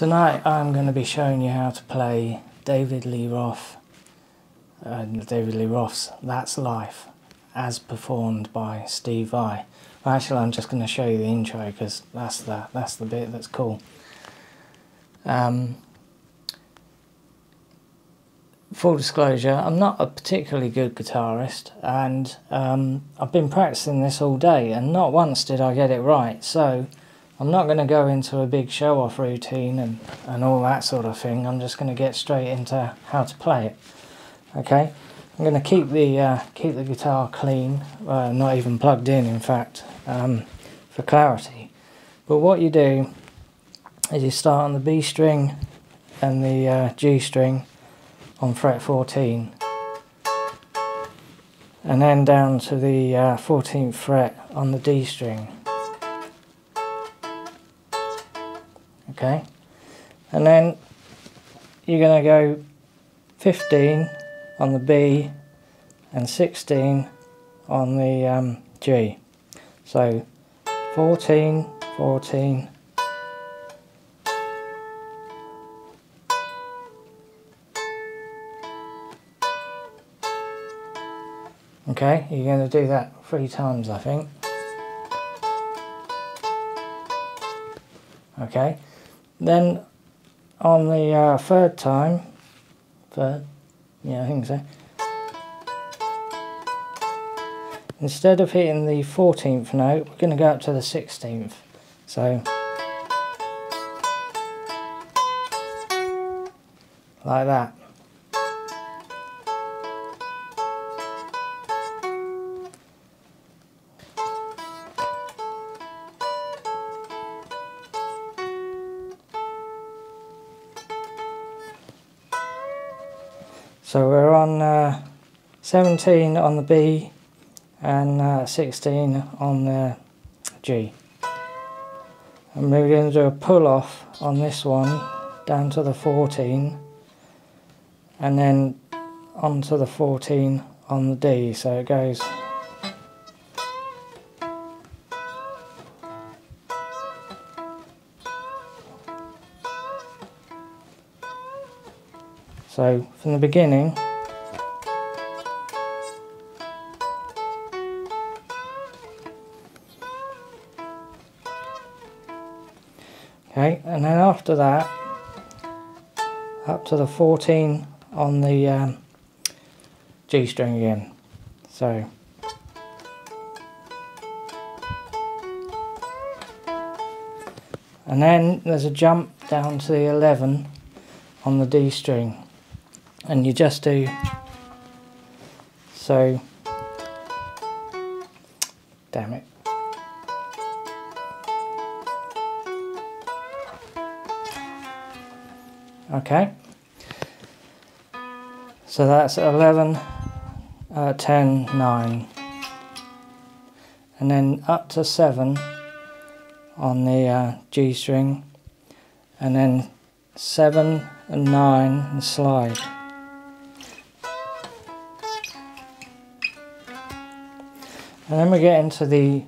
Tonight I'm going to be showing you how to play David Lee Roth, David Lee Roth's That's Life, as performed by Steve Vai. Well, actually I'm just going to show you the intro because that's the bit that's cool. Full disclosure, I'm not a particularly good guitarist, and I've been practicing this all day and not once did I get it right, so I'm not going to go into a big show-off routine and all that sort of thing. I'm just going to get straight into how to play it. Okay, I'm going to keep the guitar clean, not even plugged in fact, for clarity. But what you do is you start on the B string and the G string on fret 14, and then down to the 14th fret on the D string. Okay, and then you're going to go 15 on the B and 16 on the G. So 14, 14, okay, you're going to do that 3 times, I think. Okay, then on the third time, yeah, I think so, instead of hitting the 14th note, we're going to go up to the 16th. So, like that. So we're on 17 on the B and 16 on the G. And we're going to do a pull off on this one down to the 14 and then onto the 14 on the D, so it goes so from the beginning, okay, and then after that up to the 14 on the G string again. So and then there's a jump down to the 11 on the D string. And you just do so, damn it. Okay, so that's 11, 10, 9, and then up to 7 on the G string, and then 7 and 9 and slide. And then we get into the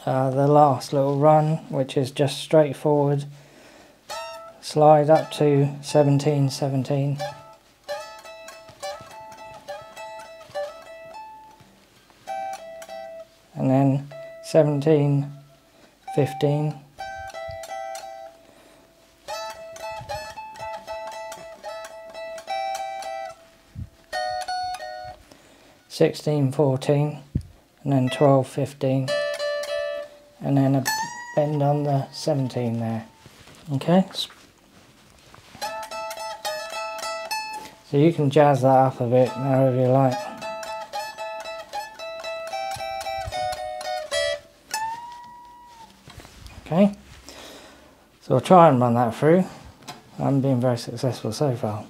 last little run, which is just straightforward. Slide up to 17, 17. And then 17, 15. (16, 14), and then 12, 15, and then a bend on the 17 there. Okay, so you can jazz that up a bit however you like. Okay, so I'll try and run that through. I haven't been very successful so far.